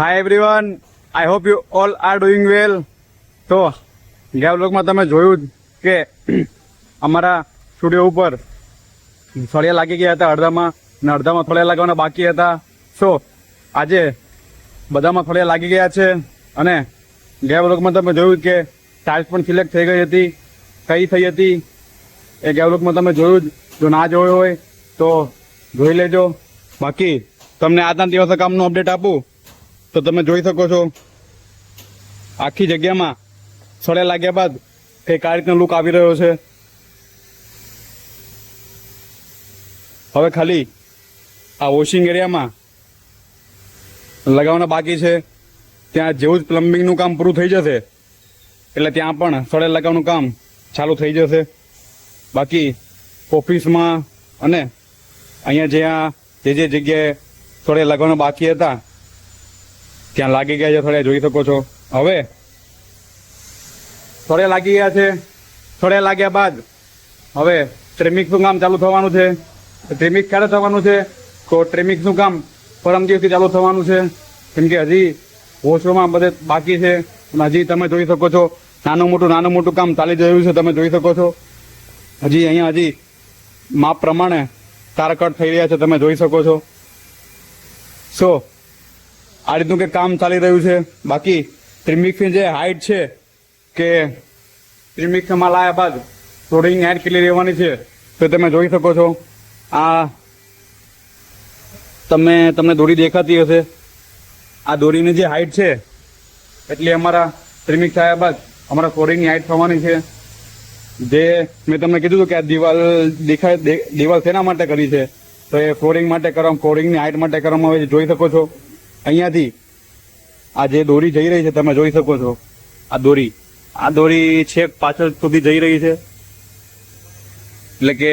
Hi everyone, I hope you all are doing well. તો ગયા બ્લોગમાં તમે જોયું કે અમારા સ્ટુડિયો ઉપર સળિયા લાગી ગયા હતા અડધામાં, અને અડધામાં સળિયા લાગવાના બાકી હતા. સો આજે બધામાં સળિયા લાગી ગયા છે. અને ગયા બ્લોગમાં તમે જોયું કે ટાઇલ્સ પણ સિલેક્ટ થઈ ગઈ હતી. કઈ થઈ હતી એ ગયા બ્લોગમાં તમે જોયું જ. જો ના જોયું હોય તો જોઈ લેજો. બાકી તમને આજના દિવસે કામનું અપડેટ આપું તો તમે જોઈ શકો છો આખી જગ્યામાં સળિયા લાગ્યા બાદ કંઈક આ રીતનો લુક આવી રહ્યો છે. હવે ખાલી આ વોશિંગ એરિયામાં લગાવવાના બાકી છે. ત્યાં જેવું જ પ્લમ્બિંગનું કામ પૂરું થઈ જશે એટલે ત્યાં પણ સળિયા લગાવવાનું કામ ચાલુ થઈ જશે. બાકી ઓફિસમાં અને અહીંયા જ્યાં જે જગ્યાએ સળિયા લગાવવાના બાકી હતા ત્યાં લાગી ગયા છે સળિયા, જોઈ શકો છો. હવે સળિયા લાગી ગયા છે. સળિયા લાગ્યા બાદ હવે ટ્રેમિક્સનું કામ ચાલુ થવાનું છે. ટ્રેમિક્સ ક્યારે થવાનું છે તો ટ્રેમિક્સનું કામ પરમ દિવસથી ચાલુ થવાનું છે, કેમ કે હજી વોશરૂમમાં બધે બાકી છે. અને હજી તમે જોઈ શકો છો નાનું મોટું કામ ચાલી રહ્યું છે. તમે જોઈ શકો છો હજી માપ પ્રમાણે તાર કટ થઈ રહ્યા છે. તમે જોઈ શકો છો. સો આ રીતનું કે કામ ચાલી રહ્યું છે. બાકી ટ્રીમિક્સની જે હાઇટ છે કે ટ્રીમિક્સમાં લાયા બાદ થોડી હાઇટ કેટલી રહેવાની છે તો તમે જોઈ શકો છો. આ તમને દોરી દેખાતી હશે. આ દોરીની જે હાઇટ છે એટલે અમારા ટ્રીમિક્સ આવ્યા બાદ અમારા ફ્લોરિંગની હાઇટ થવાની છે. જે મેં તમને કીધું હતું કે આ દિવાલ શેના માટે કરી છે તો એ ફ્લોરિંગ માટે ફ્લોરિંગની હાઇટ માટે કરવામાં આવે છે. જોઈ શકો છો અહીંયાથી આ જે દોરી જઈ રહી છે તમે જોઈ શકો છો. આ દોરી છેક પાછળ સુધી જઈ રહી છે. એટલે કે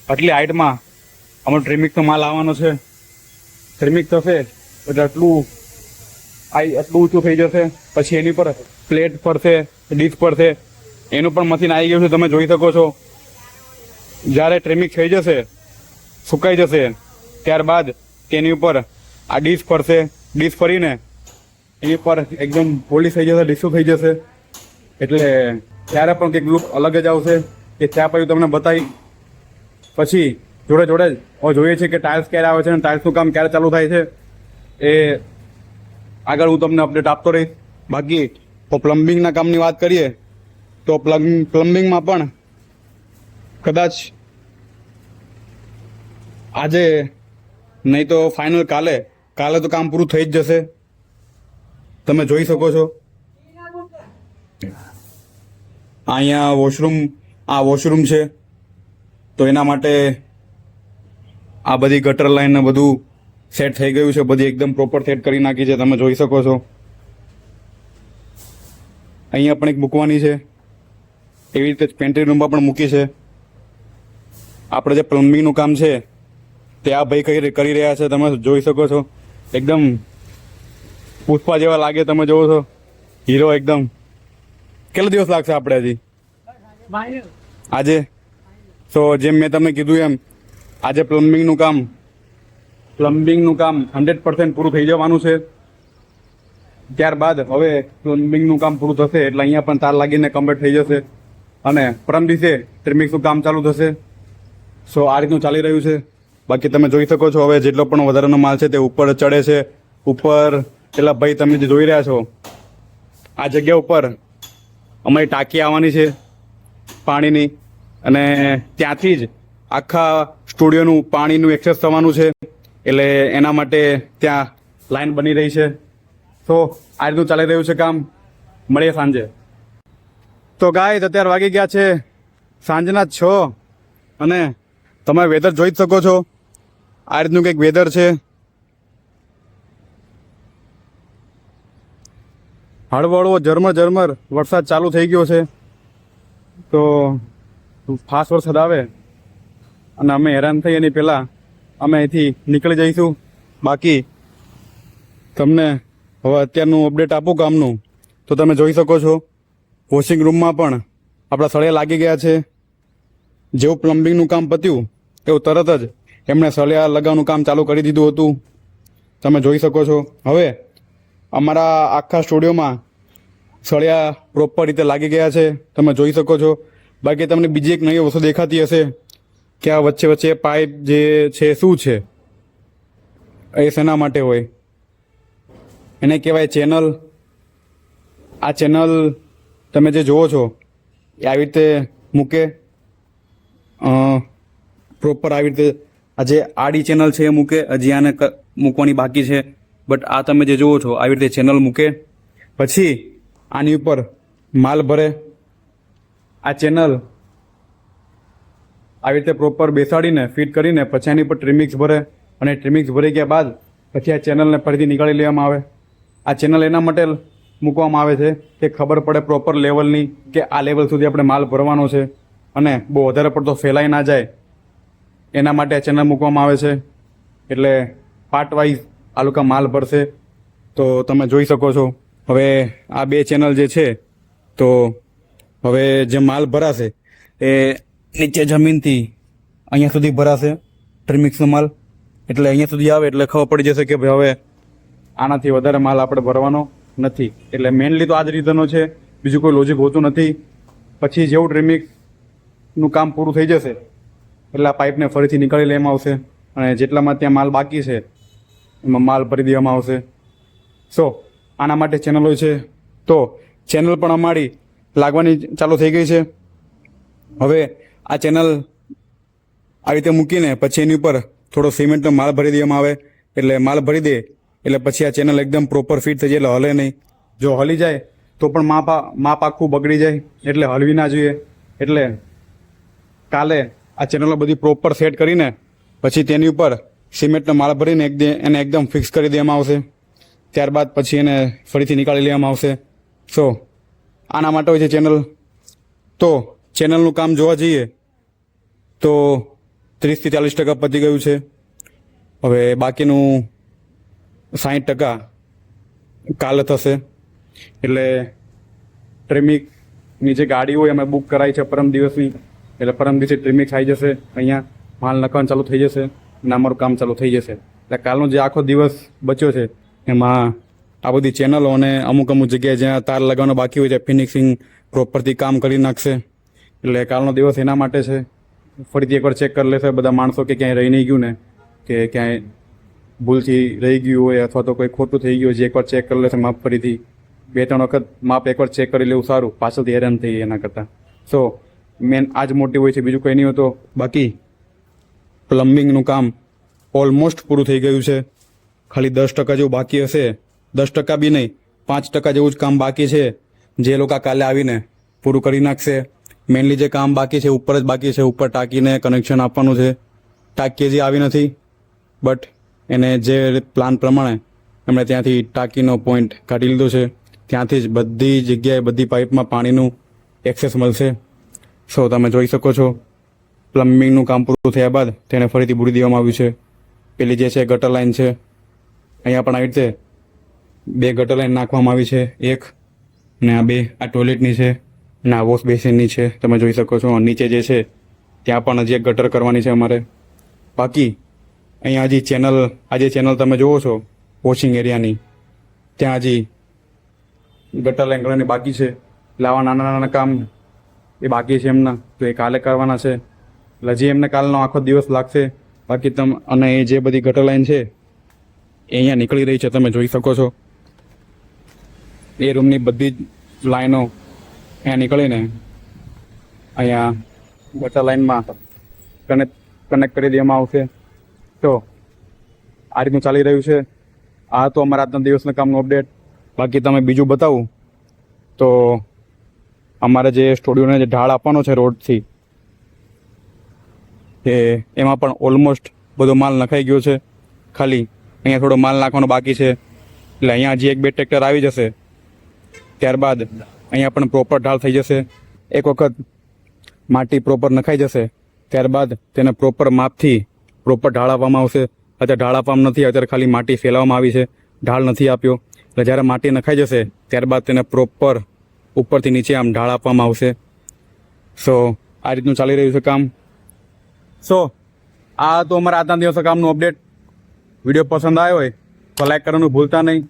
આટલી હાઇટમાં અમારો ટ્રીમિક્સનો માલ આવવાનો છે. ટ્રીમિક્સ થશે એટલે આટલું ઊંચું થઈ જશે. પછી એની પર પ્લેટ પડશે, ડીશ પડશે. એનું પણ મશીન આવી ગયું છે. તમે જોઈ શકો છો. જ્યારે ટ્રીમિક્સ થઈ જશે, સુકાઈ જશે, ત્યારબાદ તેની ઉપર આ ડીશ ફરશે. ડીશ ફરીને એની પર એકદમ પોલિશ થઈ જશે, ડીશું થઈ જશે. એટલે ત્યારે પણ કંઈક લુક અલગ જ આવશે. એ ત્યાં પછી તમને બતાવી પછી જોડે જ જોઈએ છીએ કે ટાઇલ્સ ક્યારે આવે છે અને ટાઇલ્સનું કામ ક્યારે ચાલુ થાય છે એ આગળ હું તમને અપડેટ આપતો રહીશ. બાકી તો પ્લમ્બિંગના કામની વાત કરીએ તો પ્લમ્બિંગમાં પણ કદાચ આજે નહીં તો ફાઇનલ કાલે તો કામ પૂરું થઈ જ જશે. તમે જોઈ શકો છો અહીંયા વોશરૂમ છે તો એના માટે આ બધી ગટર લાઈન ને બધું સેટ થઈ ગયું છે. બધી એકદમ પ્રોપર સેટ કરી નાખી છે. તમે જોઈ શકો છો. અહીંયા પણ એક મૂકવાની છે. એવી રીતે પેન્ટ્રી રૂમમાં પણ મૂકી છે. આપણે જે પ્લમ્બિંગનું કામ છે તે આ ભાઈ કરી રહ્યા છે. તમે જોઈ શકો છો એકદમ પુષ્પા જેવા લાગે. તમે જોવો છો હીરો એકદમ. કેટલો દિવસ લાગશે આપણે હજી આજે? તો જેમ મેં તમને કીધું એમ આજે પ્લમ્બિંગનું કામ 100% પૂરું થઈ જવાનું છે. ત્યારબાદ હવે પ્લમ્બિંગનું કામ પૂરું થશે એટલે અહીંયા પણ તાર લાગીને કમ્પ્લીટ થઈ જશે અને પરમ દિવસે ટ્રીમિક્સનું કામ ચાલુ થશે. સો આ રીતનું ચાલી રહ્યું છે. બાકી તમે જોઈ શકો છો હવે જેટલો પણ વધારાનો માલ છે તે ઉપર ચડે છે. ઉપર પેલા ભાઈ તમે જે જોઈ રહ્યા છો આ જગ્યા ઉપર અમારી ટાંકી આવવાની છે પાણીની, અને ત્યાંથી જ આખા સ્ટુડિયોનું પાણીનું એક્સેસ થવાનું છે. એટલે એના માટે ત્યાં લાઈન બની રહી છે. તો આ રીતનું ચાલી રહ્યું છે કામ. મળીએ સાંજે. તો ગાઈસ અત્યારે વાગી ગયા છે સાંજના 6 અને તમે વેધર જોઈ જ શકો છો. આ રીતનું કંઈક વેધર છે. હળવો ઝરમર વરસાદ ચાલુ થઈ ગયો છે. તો ફાસ્ટ વરસાદ આવે અને અમે હેરાન થઈ એની પહેલાં અમે અહીંથી નીકળી જઈશું. બાકી તમને હવે અત્યારનું અપડેટ આપું કામનું તો તમે જોઈ શકો છો વોશિંગ રૂમમાં પણ આપણા સળિયા લાગી ગયા છે. જેવું પ્લમ્બિંગનું કામ પત્યું એવું તરત જ એમણે સળિયા લગાવવાનું કામ ચાલુ કરી દીધું હતું. તમે જોઈ શકો છો. હવે અમારા આખા સ્ટુડિયોમાં સળિયા પ્રોપર રીતે લાગી ગયા છે, તમે જોઈ શકો છો. બાકી તમને બીજી એક નવી વસ્તુ દેખાતી હશે કે આ વચ્ચે વચ્ચે પાઇપ જે છે શું છે, એ શેના માટે હોય, એને કહેવાય ચેનલ. આ ચેનલ તમે જે જુઓ છો એ આવી રીતે મૂકે, પ્રોપર આવી રીતે આ જે આડી ચેનલ છે એ મૂકે. હજી આને મૂકવાની બાકી છે, બટ આ તમે જે જુઓ છો આવી રીતે ચેનલ મૂકે. પછી આની ઉપર માલ ભરે. આ ચેનલ આવી રીતે પ્રોપર બેસાડીને ફિટ કરીને પછી આની ઉપર ટ્રીમિક્સ ભરે, અને ટ્રીમિક્સ ભરી ગયા બાદ પછી આ ચેનલને ફરીથી નીકાળી લેવામાં આવે. આ ચેનલ એના માટે મૂકવામાં આવે છે કે ખબર પડે પ્રોપર લેવલની કે આ લેવલ સુધી આપણે માલ ભરવાનો છે અને બહુ વધારે પડતો ફેલાઈ ના જાય, એના માટે આ ચેનલ મૂકવામાં આવે છે. એટલે પાર્ટ વાઇઝ આ લોકો માલ ભરશે. તો તમે જોઈ શકો છો હવે આ બે ચેનલ જે છે, તો હવે જે માલ ભરાશે એ નીચે જમીનથી અહીંયા સુધી ભરાશે ટ્રીમિક્સનો માલ. એટલે અહીંયા સુધી આવે એટલે ખબર પડી જશે કે ભાઈ હવે આનાથી વધારે માલ આપણે ભરવાનો નથી. એટલે મેઇનલી તો આ જ રીઝનો છે, બીજું કોઈ લોજિક હોતું નથી. પછી જેવું ટ્રીમિક્સનું કામ પૂરું થઈ જશે એટલે આ પાઇપને ફરીથી નીકાળી લેવામાં આવશે અને જેટલામાં ત્યાં માલ બાકી છે એમાં માલ ભરી દેવામાં આવશે. સો આના માટે ચેનલ હોય છે. તો ચેનલ પણ અમારી લાગવાની ચાલુ થઈ ગઈ છે. હવે આ ચેનલ આવી રીતે મૂકીને પછી એની ઉપર થોડો સિમેન્ટનો માલ ભરી દેવામાં આવે. એટલે માલ ભરી દે એટલે પછી આ ચેનલ એકદમ પ્રોપર ફિટ થઈ જાય, એટલે હલે નહીં. જો હલી જાય તો પણ માપ આખું બગડી જાય, એટલે હલવી ના જોઈએ. એટલે કાલે આ ચેનલો બધી પ્રોપર સેટ કરીને પછી તેની ઉપર સિમેન્ટનો માળ ભરીને એને એકદમ ફિક્સ કરી દેવામાં આવશે. ત્યારબાદ પછી એને ફરીથી નીકાળી લેવામાં આવશે. સો આના માટે હોય છે ચેનલ. તો ચેનલનું કામ જોવા જઈએ તો 30 થી 40% પતી ગયું છે. હવે બાકીનું 60% કાલે થશે. એટલે ટ્રીમિકની જે ગાડી હોય અમે બુક કરાવી છે પરમ દિવસની, એટલે પરમ દિવસે ટ્રીમિક્સ આવી જશે, અહીંયા માલ નખાવાનું ચાલુ થઈ જશે અને અમારું કામ ચાલુ થઈ જશે. એટલે કાલનો જે આખો દિવસ બચ્યો છે એમાં આ બધી ચેનલો અને અમુક જગ્યાએ જ્યાં તાર લગાવવાનો બાકી હોય છે ફિનિશિંગ પ્રોપરથી કામ કરી નાખશે. એટલે કાલનો દિવસ એના માટે છે. ફરીથી એકવાર ચેક કરી લેશે બધા માણસો કે ક્યાંય રહી નહીં ગયું ને, કે ક્યાંય ભૂલથી રહી ગયું હોય અથવા તો કોઈ ખોટું થઈ ગયું હોય, જે એકવાર ચેક કરી લેશે માપ ફરીથી. 2-3 વખત માપ એકવાર ચેક કરી લેવું સારું, પાછળથી હેરાન થઈ એના કરતાં. સો મેન આ જ મોટી હોય છે, બીજું કંઈ નહીં હોતો. બાકી પ્લમ્બિંગનું કામ ઓલમોસ્ટ પૂરું થઈ ગયું છે. ખાલી 10% જેવું બાકી હશે, 10% બી નહીં, 5% જેવું જ કામ બાકી છે, જે લોકો કાલે આવીને પૂરું કરી નાખશે. મેનલી જે કામ બાકી છે ઉપર જ બાકી છે. ઉપર ટાંકીને કનેક્શન આપવાનું છે. ટાંકી હજી આવી નથી, બટ એને જે પ્લાન પ્રમાણે એમણે ત્યાંથી ટાંકીનો પોઈન્ટ કાઢી લીધો છે. ત્યાંથી જ બધી જગ્યાએ બધી પાઇપમાં પાણીનું એક્સેસ મળશે. સો તમે જોઈ શકો છો પ્લમ્બિંગનું કામ પૂરું થયા બાદ તેને ફરીથી બુરી દેવામાં આવ્યું છે. પેલી જે છે ગટર લાઇન છે, અહીંયા પણ આવી રીતે 2 ગટર લાઇન નાખવામાં આવી છે. એક ને આ 2 આ ટોયલેટની છે ને આ વોશ બેસિનની છે, તમે જોઈ શકો છો. નીચે જે છે ત્યાં પણ હજી એક ગટર કરવાની છે અમારે. બાકી અહીંયા હજી ચેનલ, આ જે ચેનલ તમે જુઓ છો વોશિંગ એરિયાની, ત્યાં હજી ગટર લાઈન કરવાની બાકી છે. એટલે આવા નાના નાના કામ એ બાકી છે એમના, તો એ કાલે કરવાના છે. એટલે હજી એમને કાલનો આખો દિવસ લાગશે. બાકી અને એ જે બધી ગટર લાઈન છે એ અહીંયા નીકળી રહી છે, તમે જોઈ શકો છો. એ રૂમની બધી જ લાઈનો અહીંયા નીકળીને અહીંયા ગટર લાઈનમાં કનેક્ટ કરી દેવામાં આવશે. તો આ રીતનું ચાલી રહ્યું છે. આ તો અમારા આજના દિવસના કામનું અપડેટ. બાકી તમે બીજું બતાવું તો અમારે જે સ્ટુડિયોને જે ઢાળ આપવાનો છે રોડથી, એ એમાં પણ ઓલમોસ્ટ બધો માલ નખાઈ ગયો છે. ખાલી અહીંયા થોડો માલ નાખવાનો બાકી છે. એટલે અહીંયા હજી 1-2 ટ્રેક્ટર આવી જશે, ત્યારબાદ અહીંયા પણ પ્રોપર ઢાળ થઈ જશે. એક વખત માટી પ્રોપર નખાઈ જશે ત્યારબાદ તેને પ્રોપર માપથી પ્રોપર ઢાળ આપવામાં આવશે. અત્યારે ઢાળ આપવામાં નથી, અત્યારે ખાલી માટી ફેલાવવામાં આવી છે, ઢાળ નથી આપ્યો. એટલે જ્યારે માટી નખાઈ જશે ત્યારબાદ તેને પ્રોપર ઉપરથી નીચે આમ ઢાળ આપવામાં આવશે. સો આ રીતનું ચાલી રહ્યું છે કામ. સો આ તો અમારા આજના દિવસના કામનું અપડેટ. વિડીયો પસંદ આવ્યો હોય તો લાઈક કરવાનું ભૂલતા નહીં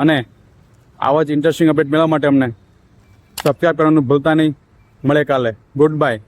અને આવા જ ઇન્ટરેસ્ટિંગ અપડેટ મેળવવા માટે અમને સબસ્ક્રાઈબ કરવાનું ભૂલતા નહીં. મળે કાલે. Good bye.